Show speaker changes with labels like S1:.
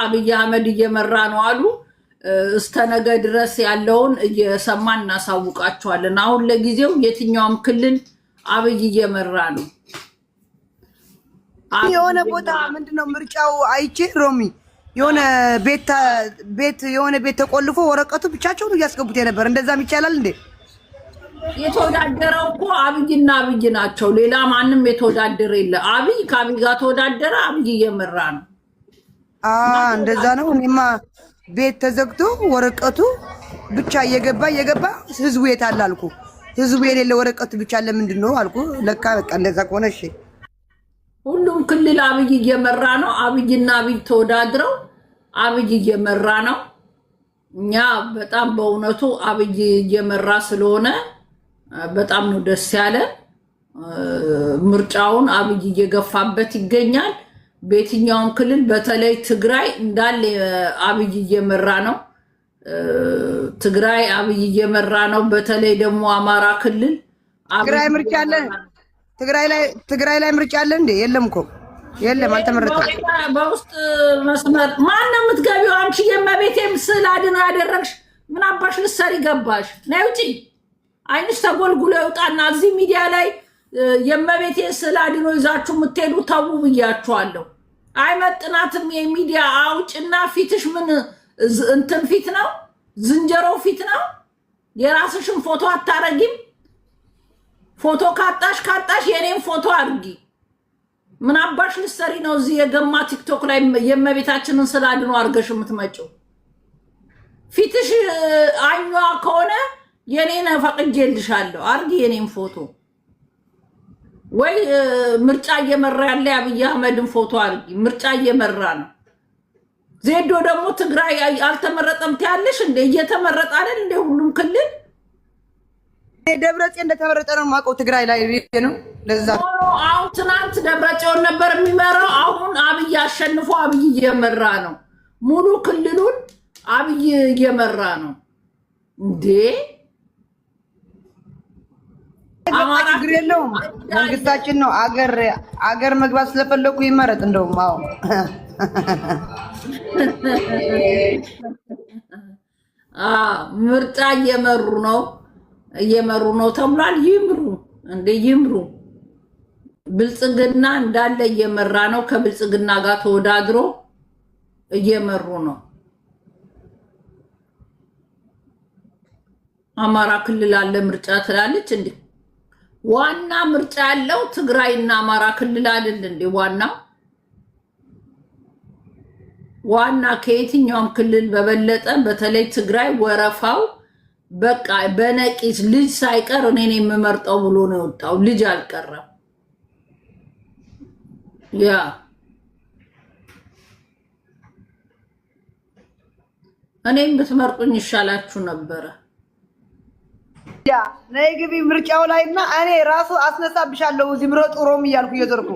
S1: አብይ አህመድ እየመራ ነው አሉ። እስተነገ ድረስ ያለውን እየሰማን እናሳውቃቸዋለን። አሁን ለጊዜው የትኛውም ክልል አብይ እየመራ ነው።
S2: የሆነ ቦታ ምንድነው ምርጫው አይቼ ሮሚ የሆነ ቤት ተቆልፎ ወረቀቱ ብቻቸውን እያስገቡት የነበር እንደዛም ይቻላል እንዴ?
S1: የተወዳደረው እኮ አብይና አብይ ናቸው። ሌላ ማንም የተወዳደረ የለ። አብይ ከአብይ ጋር ተወዳደረ። አብይ እየመራ ነው።
S2: እንደዛ ነው። እኔማ ቤት ተዘግቶ ወረቀቱ ብቻ እየገባ ህዝቡ የት አለ አልኩ። ህዝቡ የሌለ ወረቀቱ ብቻ ለምንድን ነው አልኩ። ለካ በቃ እንደዛ ከሆነ እሺ።
S1: ሁሉም ክልል አብይ እየመራ ነው። አብይና አብይ ተወዳድረው አብይ እየመራ ነው። እኛ በጣም በእውነቱ አብይ እየመራ ስለሆነ በጣም ነው ደስ ያለ። ምርጫውን አብይ እየገፋበት ይገኛል። በየትኛውም ክልል በተለይ ትግራይ እንዳለ አብይ እየመራ ነው። ትግራይ አብይ እየመራ ነው። በተለይ ደግሞ አማራ ክልል
S2: ትግራይ ምርጫ አለ። ትግራይ ላይ ምርጫ አለ እንዴ? የለም እኮ የለም፣ አልተመረጠም።
S1: በውስጥ መስመር ማን ነው የምትገቢው? አንቺ የመቤቴም ስዕል አድኖ ያደረግሽ ምን አባሽ ልትሰሪ ገባሽ? ነይ ውጪ። አይንሽ ተጎልጉሎ ይውጣና እዚህ ሚዲያ ላይ የመቤቴ ስዕል አድኖ ይዛችሁ የምትሄዱ ተው ብያችኋለሁ። አይመጥናትም። የሚዲያ አውጭና ፊትሽ ምን እንትን ፊት ነው? ዝንጀሮ ፊት ነው። የራስሽን ፎቶ አታረጊም? ፎቶ ካጣሽ የኔን ፎቶ አድርጊ። ምን አባሽ ልትሰሪ ነው እዚህ የገማ ቲክቶክ ላይ የመቤታችንን ስዕል አድኖ አድርገሽ የምትመጪው? ፊትሽ አኟ ከሆነ የኔን ፈቅጄልሻለሁ አድርጊ የኔን ፎቶ። ወይ ምርጫ እየመራ ያለ አብይ አህመድን ፎቶ አድርጊ። ምርጫ እየመራ ነው። ዜዶ ደግሞ ትግራይ አልተመረጠም ትያለሽ እንደ እየተመረጠ አይደል እንደ ሁሉም ክልል።
S2: ደብረጽዮን እንደተመረጠ ነው የማውቀው። ትግራይ ላይ ነው ለዛ።
S1: አሁን ትናንት ደብረጽዮን ነበር የሚመራው። አሁን አብይ አሸንፎ አብይ እየመራ ነው። ሙሉ ክልሉን አብይ እየመራ ነው እንዴ።
S2: አማራ ችግር የለውም። መንግስታችን ነው። አገር መግባት ስለፈለኩ ይመረጥ። እንደውም አዎ
S1: ምርጫ እየመሩ ነው ተብሏል። ይምሩ እንደ ይምሩ። ብልጽግና እንዳለ እየመራ ነው። ከብልጽግና ጋር ተወዳድሮ እየመሩ ነው። አማራ ክልል አለ ምርጫ ትላለች እንዴ? ዋና ምርጫ ያለው ትግራይና አማራ ክልል አይደል እንዴ? ዋና ከየትኛውም ክልል በበለጠ በተለይ ትግራይ ወረፋው በቃ በነቂስ ልጅ ሳይቀር እኔ ነኝ የምመርጠው ብሎ ነው የወጣው። ልጅ አልቀረም። ያ እኔም ብትመርጡኝ ይሻላችሁ ነበረ።
S2: ያ ነይ ግቢ ምርጫው ላይና እኔ ራሱ አስነሳብሻለሁ። እዚህ ምረጡ ሮም እያልኩ እየዘርኩ